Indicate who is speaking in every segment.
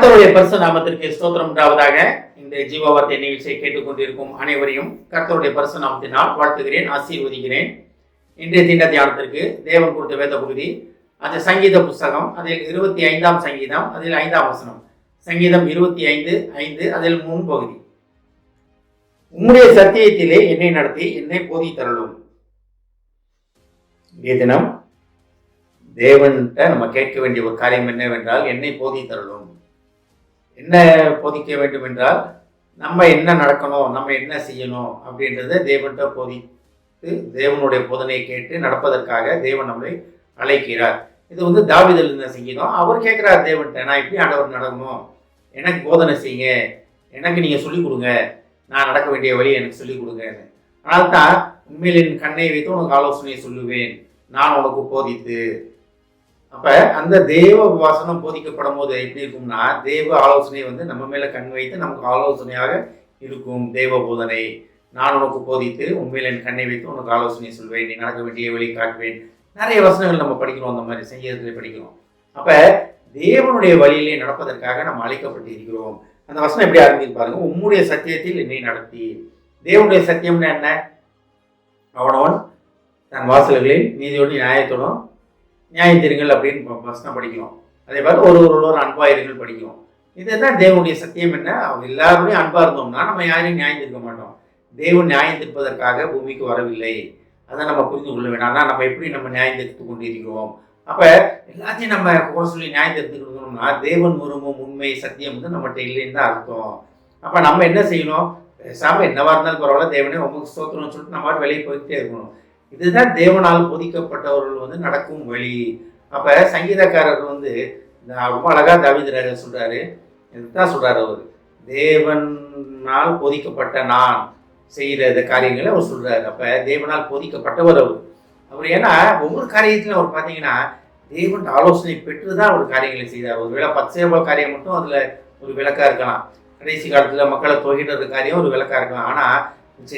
Speaker 1: கர்த்தருடைய பரிசு நாமத்திற்கு ஸ்தோத்திரம் உண்டாவதாக. இந்த ஜீவவார்த்தை நிகழ்ச்சியை கேட்டுக்கொண்டிருக்கும் அனைவரையும் கர்த்தருடைய பரிசு நாமத்தினால் வாழ்த்துகிறேன், ஆசீர்வதிக்கிறேன். இன்றைய திண்ட தியானத்திற்கு தேவன் கொடுத்த வேத பகுதி அந்த சங்கீத புஸ்தகம், அதில் 25ஆம் சங்கீதம், அதில் 5ஆம் வசனம். சங்கீதம் 25:5, அதில் 3 பகுதி. உம்முடைய சத்தியத்திலே என்னை நடத்தி என்னை போதித்தருளும். இன்றைய தினம் தேவன்கிட்ட நம்ம கேட்க வேண்டிய ஒரு காரியம் என்னவென்றால், என்னை போதித்தருளும். என்ன போதிக்க வேண்டும் என்றால், நம்ம என்ன நடக்கணும், நம்ம என்ன செய்யணும் அப்படின்றத தேவன்கிட்ட போதித்து தேவனுடைய போதனையை கேட்டு நடப்பதற்காக தேவன் நம்மை அழைக்கிறார். இது தாவீது எழுதின சங்கீதம். அவர் கேட்கிறார் தேவன்கிட்ட, நான் எப்படி ஆண்டவர் நடக்கணும், எனக்கு போதனை செய்யுங்க, எனக்கு நீங்க சொல்லிக் கொடுங்க, நான் நடக்க வேண்டிய வழி எனக்கு சொல்லிக் கொடுங்க. அதனால்தான் உண்மையில் என் கண்ணை வைத்து உனக்கு ஆலோசனையை சொல்லுவேன், நான் உனக்கு போதித்து. அப்ப அந்த தேவ வசனம் போதிக்கப்படும் போது எப்படி இருக்கும்னா, தேவ ஆலோசனை நம்ம மேல கண் வைத்து நமக்கு ஆலோசனையாக இருக்கும். தேவ போதனை, நான் உனக்கு போதித்து உண்மையில் என் கண்ணை வைத்து உனக்கு ஆலோசனை சொல்வேன், நீ நடக்க வேண்டிய வழி காட்டுவேன். நிறைய வசனங்கள் நம்ம படிக்கிறோம், அந்த மாதிரி சங்கீதத்திலே படிக்கிறோம். அப்ப தேவனுடைய வழியிலே நடப்பதற்காக நம்ம அழைக்கப்பட்டு இருக்கிறோம். அந்த வசனம் எப்படி ஆரம்பித்து பாருங்க, உம்முடைய சத்தியத்தில் என்னை நடத்தி. தேவனுடைய சத்தியம்னா என்ன? அவனவன் தன் வாசல்களில் நீதியோடு நியாயத்தோடும் நியாயத்தீருங்கள் அப்படின்னு வசனம் படிக்கிறோம். அதே மாதிரி ஒரு அன்பாயிருங்கள் படிக்கிறோம். இதுதான் தேவனுடைய சத்தியம். என்ன? அவங்க எல்லாருடையும் அன்பா இருந்தோம்னா நம்ம யாரையும் நியாயம் தீர்க்க மாட்டோம். தேவன் நியாயம் தீர்ப்பதற்காக பூமிக்கு வரவில்லை, அதை நம்ம புரிந்து கொள்ள வேண்டாம். ஆனால் நம்ம எப்படி நம்ம நியாயம் தீர்த்து கொண்டிருக்கிறோம்? அப்ப எல்லாத்தையும் நம்ம குறை சொல்லி நியாயம் தீர்த்துக்கணும்னா தேவன் உருவம் உண்மை சத்தியம் நம்மகிட்ட இல்லைன்னு தான் அர்த்தம். அப்ப நம்ம என்ன செய்யணும்? பேசாம என்னவா இருந்தாலும் பரவாயில்ல, தேவனே உங்களுக்கு ஸ்தோத்திரம்னு சொல்லிட்டு நம்ம வெளியே போயிட்டே இருக்கணும். இதுதான் தேவனால் போதிக்கப்பட்டவர்கள் நடக்கும் வழி. அப்ப சங்கீதக்காரர் ரொம்ப அழகா தாவீது ராஜா சொல்றாரு. இதுதான் சொல்றாரு அவர், தேவனால் போதிக்கப்பட்ட நான் செய்யற காரியங்களை அவர் சொல்றாரு. அப்ப தேவனால் போதிக்கப்பட்டவர் அவர் ஏன்னா ஒவ்வொரு காரியத்திலும் அவர் பார்த்தீங்கன்னா தேவன் ஆலோசனை பெற்றுதான் ஒரு காரியங்களை செய்தார். ஒரு வேளை 10 சேவல் காரியம் மட்டும் அதுல ஒரு விளக்கா இருக்கலாம், கடைசி காலத்துல மக்களை தொகையிடுற காரியம் ஒரு விளக்கா இருக்கலாம். ஆனா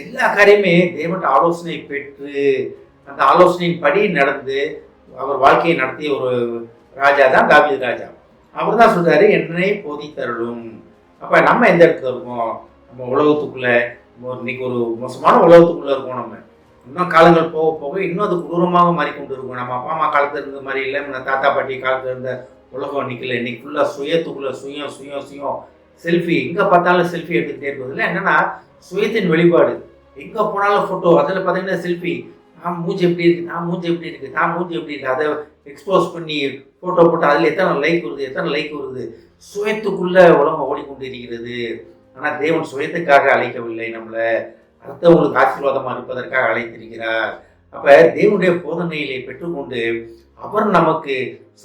Speaker 1: எல்லா காரியமே தேவன் ஆலோசனை பெற்று அந்த ஆலோசனையின் படி நடந்து அவர் வாழ்க்கையை நடத்திய ஒரு ராஜா தான் தாவீது ராஜா. அவர் தான் சொல்றாரு, என்னை போதித்தருளும். அப்ப நம்ம எந்த இடத்துல இருக்கோம்? நம்ம உலகத்துக்குள்ள இன்னைக்கு ஒரு மோசமான உலகத்துக்குள்ள இருக்கோம். நம்ம இன்னும் காலங்கள் போக போக இன்னும் அது கொடூரமாக மாறிக்கொண்டு இருக்கும். நம்ம அப்பா அம்மா காலத்துல இருந்த மாதிரி இல்லை, நம்ம தாத்தா பாட்டி காலத்துல இருந்த உலகம் இன்னைக்கு இன்னைக்கு ஃபுல்லா சுயத்துக்குள்ள சுயம் சுயம் சுயம் செல்ஃபி. எங்க பார்த்தாலும் செல்ஃபி எடுத்துக்கிட்டே இருக்கிறதுல என்னன்னா சுயத்தின் வெளிப்பாடு. எங்க போனாலும் போட்டோ, அதில் பார்த்தீங்கன்னா செல்ஃபி, நான் மூஞ்சி எப்படி இருக்கு, நான் மூஞ்சி எப்படி இருக்கு, நான் மூஞ்சி எப்படி இருக்கு, அதை எக்ஸ்போஸ் பண்ணி போட்டோ போட்டு அதில் எத்தனை லைக் வருது. சுயத்துக்குள்ள உலகம் ஓடிக்கொண்டு இருக்கிறது. ஆனால் தேவன் சுயத்துக்காக அழைக்கவில்லை, நம்மளை அடுத்தவங்களுக்கு ஆசீர்வாதமாக இருப்பதற்காக அழைத்திருக்கிறார். அப்ப தேவனுடைய போதனைகளை பெற்றுக்கொண்டு அவர் நமக்கு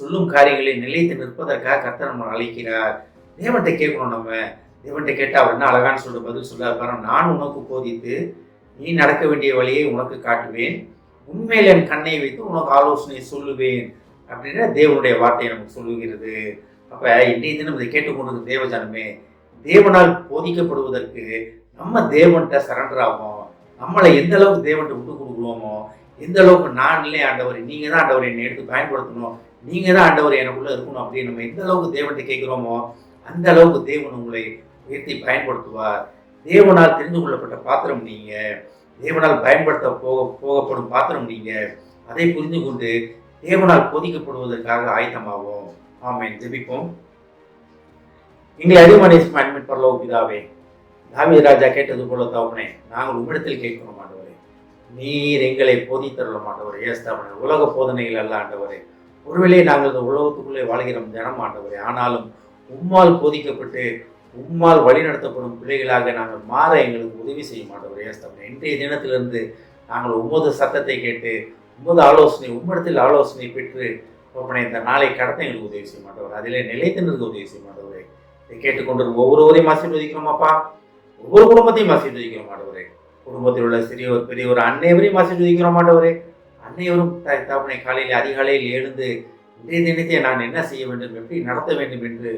Speaker 1: சொல்லும் காரியங்களை நிலைத்து நிற்பதற்காக கர்த்தர் நம்ம அழைக்கிறார். தேவன்கிட்ட கேட்கணும். நம்ம தேவன்கிட்ட கேட்டால் அவர் என்ன அழகான்னு சொல்லிட்டு பதில் சொல்றாரு பாருங்க, நான் உனக்கு போதித்து நீ நடக்க வேண்டிய வழியை உனக்கு காட்டுவேன், உண்மையில் என் கண்ணை வைத்து உனக்கு ஆலோசனை சொல்லுவேன் அப்படின்ற தேவனுடைய வார்த்தையை நமக்கு சொல்லுகிறது. அப்ப இன்றைய தினம் இதை கேட்டுக்கொண்டு தேவஜனமே, தேவனால் போதிக்கப்படுவதற்கு நம்ம தேவன்கிட்ட சரண்டர் ஆகும். நம்மளை எந்த அளவுக்கு தேவன்கிட்ட விட்டு கொடுக்குறோமோ, எந்த அளவுக்கு நான் இல்லை ஆண்டவர், நீங்க தான் ஆண்டவர் என்னை எடுத்து பயன்படுத்தணும், நீங்க தான் ஆண்டவர் எனக்குள்ள இருக்கணும் அப்படின்னு நம்ம எந்த அளவுக்கு தேவன்கிட்ட கேட்கிறோமோ அந்த அளவுக்கு தேவன் உங்களை உயர்த்தி பயன்படுத்துவார். தேவனால் தெரிந்து கொள்ளப்பட்ட பாத்திரம் நீங்க, தேவனால் பயன்படுத்த போகப்படும் பாத்திரம் நீங்க. அதை புரிந்து கொண்டு தேவனால் போதிக்கப்படுவதற்காக ஆயத்தமாவோம். ஆமென். ஜெபிப்போம். எங்களை அதிகமாக அன்பின் பரலோக பிதாவே, தாவீது ராஜா கேட்டது போல தகப்பனே, நாங்கள் உம்மிடத்தில் கேட்கிறோம் ஆண்டவரே, நீர் எங்களை போதித்தருளும் ஆண்டவரே. ஏஸ்தாவனே, உலக போதனைகள் அல்ல ஆண்டவரே. ஒருவேளை நாங்கள் இந்த உலகத்துக்குள்ளே வாழ்கிற ஜனம் ஆண்டவரே, ஆனாலும் உம்மால் போதிக்கப்பட்டு உம்மால் வழிநடத்தப்படும் பிள்ளைகளாக நாங்கள் மாற எங்களுக்கு உதவி செய்ய மாட்டோம். ஏஸ்தாவனே, இன்றைய தினத்திலிருந்து நாங்கள் உமது சத்தத்தை கேட்டு உமது ஆலோசனை உம்மிடத்தில் ஆலோசனை பெற்று இந்த நாளை கடத்த எங்களுக்கு உதவி செய்ய மாட்டோம். அதிலே நிலைத்தினருக்கு உதவி செய்ய மாட்டோம். இதை கேட்டுக்கொண்டு ஒவ்வொருவரையும் ஆசீர்வதிக்கிறோம் அப்பா, ஒவ்வொரு குடும்பத்தையும் ஆசீர்வதிக்கிறோம் ஆண்டவரே. குடும்பத்தில் உள்ள சிறியவர் பெரியவர் அன்னையவரையும் ஆசீர்வதிக்கிறோம் ஆண்டவரே. அன்னையவரும் தகப்பனை காலையில் அதிகாலையில் எழுந்து இன்றைய தினத்தை நான் என்ன செய்ய வேண்டும், எப்படி நடத்த வேண்டும் என்று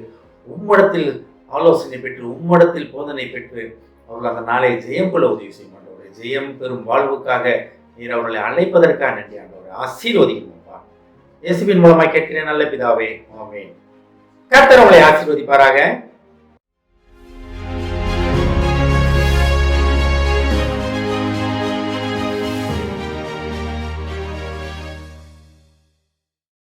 Speaker 1: உம்மிடத்தில் ஆலோசனை பெற்று உம்மிடத்தில் போதனை பெற்று அவர்கள் அந்த நாளை ஜெயம் கொள்ள உதவி செய்ய மாட்டவரே. ஜெயம் பெறும் வாழ்வுக்காக நீர் அவர்களை அழைப்பதற்காக நன்றி ஆண்டவரே. ஆசீர்வதிக்கணும்ப்பா. இயேசுவின் மூலமாக கேட்கிறேன் நல்ல பிதாவே, ஆமென். கர்த்தர் உங்களை ஆசீர்வதிப்பாராக.